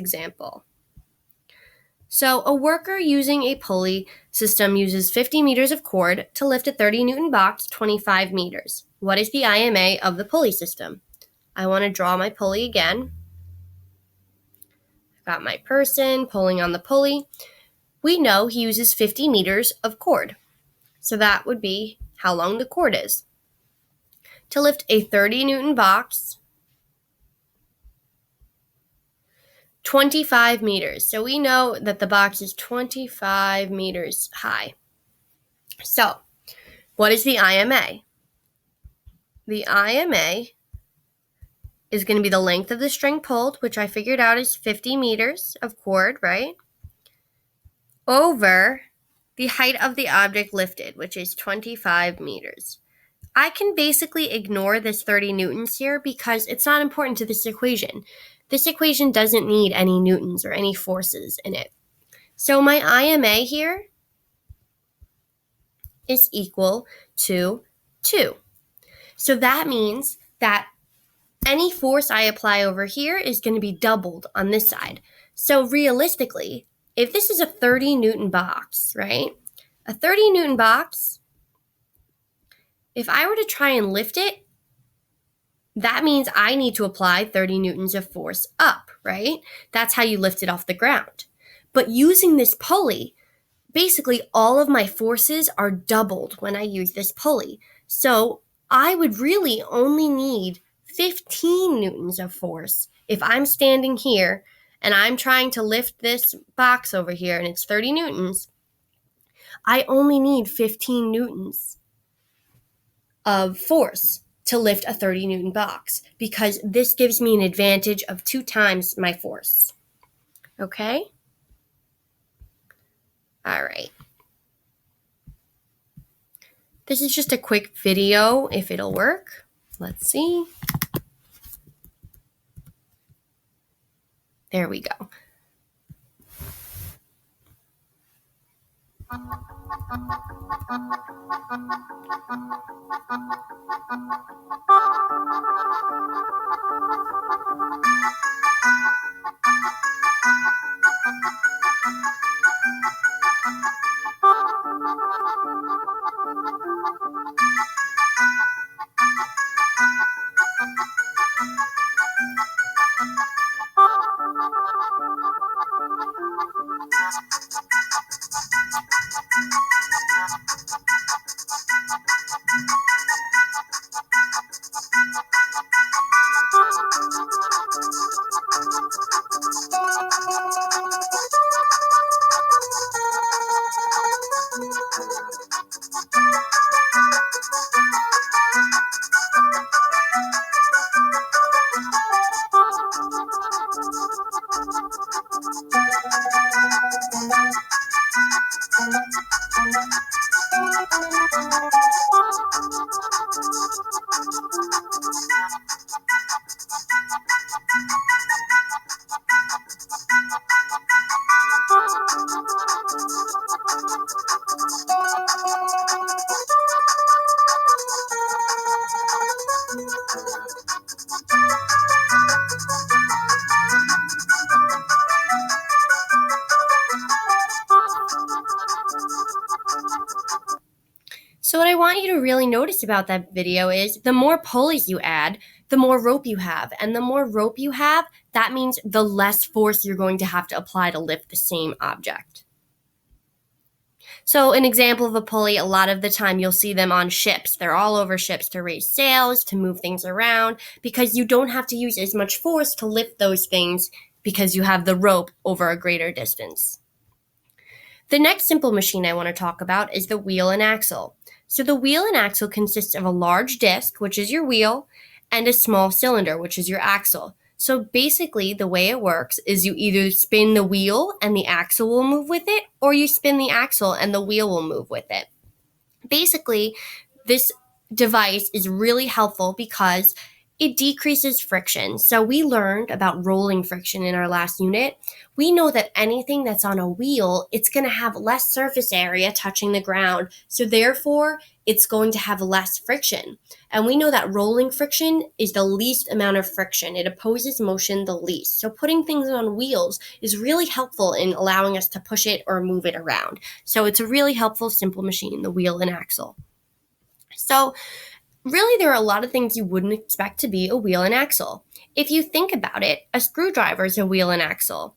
example. So a worker using a pulley system uses 50 meters of cord to lift a 30 Newton box 25 meters. What is the IMA of the pulley system? I want to draw my pulley again. I've got my person pulling on the pulley. We know he uses 50 meters of cord. So that would be how long the cord is. To lift a 30 Newton box, 25 meters. So we know that the box is 25 meters high. So what is the IMA? The IMA is going to be the length of the string pulled, which I figured out is 50 meters of cord, right? Over the height of the object lifted, which is 25 meters. I can basically ignore this 30 newtons here because it's not important to this equation. This equation doesn't need any newtons or any forces in it. So my IMA here is equal to 2. So that means that any force I apply over here is going to be doubled on this side. So realistically, if this is a 30 Newton box, right? A 30 Newton box, if I were to try and lift it, that means I need to apply 30 newtons of force up, right? That's how you lift it off the ground. But using this pulley, basically all of my forces are doubled when I use this pulley. So I would really only need 15 newtons of force. If I'm standing here and I'm trying to lift this box over here and it's 30 newtons, I only need 15 newtons of force to lift a 30 Newton box because this gives me an advantage of 2 times my force. Okay? All right. This is just a quick video if it'll work. Let's see. There we go. So what I want you to really notice about that video is the more pulleys you add, the more rope you have. And the more rope you have, that means the less force you're going to have to apply to lift the same object. So an example of a pulley, a lot of the time you'll see them on ships. They're all over ships to raise sails, to move things around, because you don't have to use as much force to lift those things because you have the rope over a greater distance. The next simple machine I want to talk about is the wheel and axle. So the wheel and axle consists of a large disc, which is your wheel, and a small cylinder, which is your axle. So basically the way it works is you either spin the wheel and the axle will move with it, or you spin the axle and the wheel will move with it. Basically, this device is really helpful because It decreases friction. So we learned about rolling friction in our last unit. We know that anything that's on a wheel, it's going to have less surface area touching the ground. So therefore, it's going to have less friction. And we know that rolling friction is the least amount of friction. It opposes motion the least. So putting things on wheels is really helpful in allowing us to push it or move it around. So it's a really helpful, simple machine, the wheel and axle. So really, there are a lot of things you wouldn't expect to be a wheel and axle. If you think about it, a screwdriver is a wheel and axle.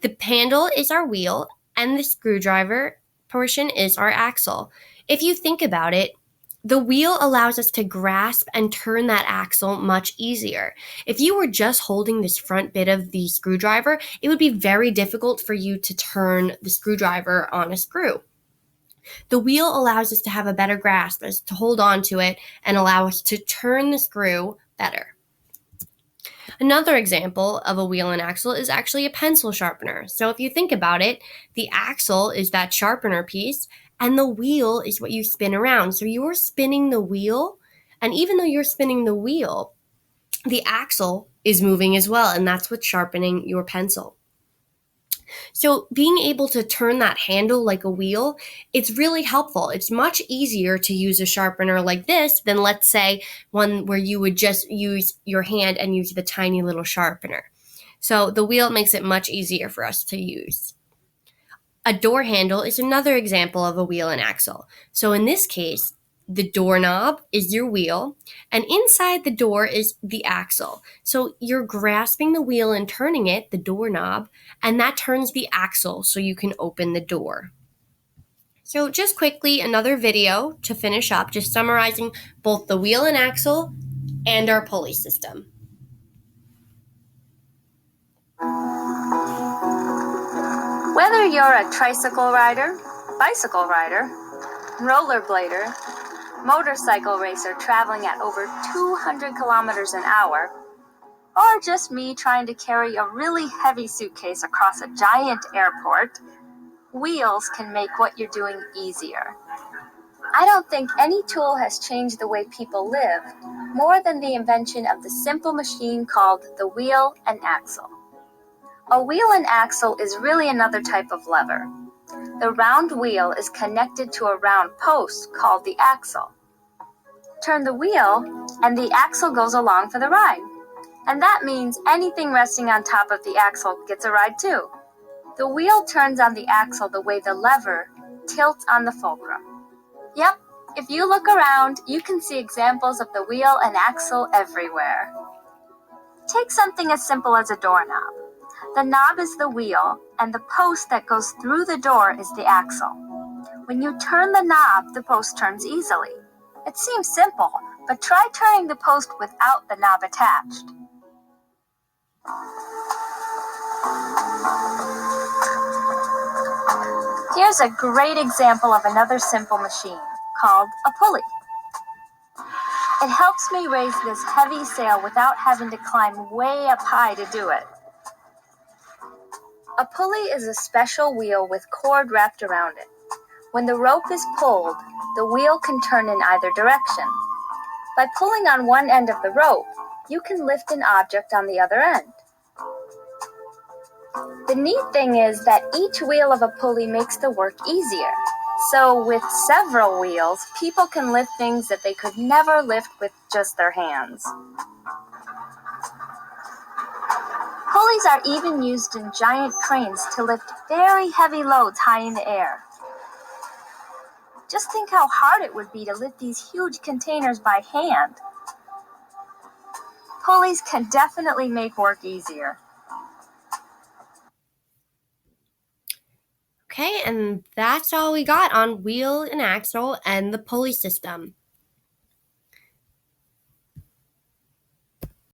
The handle is our wheel, and the screwdriver portion is our axle. If you think about it, the wheel allows us to grasp and turn that axle much easier. If you were just holding this front bit of the screwdriver, it would be very difficult for you to turn the screwdriver on a screw. The wheel allows us to have a better grasp, as to hold on to it and allow us to turn the screw better. Another example of a wheel and axle is actually a pencil sharpener. So if you think about it, the axle is that sharpener piece and the wheel is what you spin around. So you're spinning the wheel, and even though you're spinning the wheel, the axle is moving as well, and that's what's sharpening your pencil. So being able to turn that handle like a wheel, it's really helpful. It's much easier to use a sharpener like this than, let's say, one where you would just use your hand and use the tiny little sharpener. So the wheel makes it much easier for us to use. A door handle is another example of a wheel and axle. So in this case, the doorknob is your wheel, and inside the door is the axle. So you're grasping the wheel and turning it, the doorknob, and that turns the axle so you can open the door. So just quickly, another video to finish up, just summarizing both the wheel and axle and our pulley system. Whether you're a tricycle rider, bicycle rider, rollerblader, motorcycle racer traveling at over 200 kilometers an hour, or just me trying to carry a really heavy suitcase across a giant airport, wheels can make what you're doing easier. I don't think any tool has changed the way people live more than the invention of the simple machine called the wheel and axle. A wheel and axle is really another type of lever. The round wheel is connected to a round post called the axle. Turn the wheel, and the axle goes along for the ride. And that means anything resting on top of the axle gets a ride too. The wheel turns on the axle the way the lever tilts on the fulcrum. Yep, if you look around, you can see examples of the wheel and axle everywhere. Take something as simple as a doorknob. The knob is the wheel, and the post that goes through the door is the axle. When you turn the knob, the post turns easily. It seems simple, but try turning the post without the knob attached. Here's a great example of another simple machine, called a pulley. It helps me raise this heavy sail without having to climb way up high to do it. A pulley is a special wheel with cord wrapped around it. When the rope is pulled, the wheel can turn in either direction. By pulling on one end of the rope, you can lift an object on the other end. The neat thing is that each wheel of a pulley makes the work easier. So with several wheels, people can lift things that they could never lift with just their hands. Pulleys are even used in giant cranes to lift very heavy loads high in the air. Just think how hard it would be to lift these huge containers by hand. Pulleys can definitely make work easier. Okay, and that's all we got on wheel and axle and the pulley system.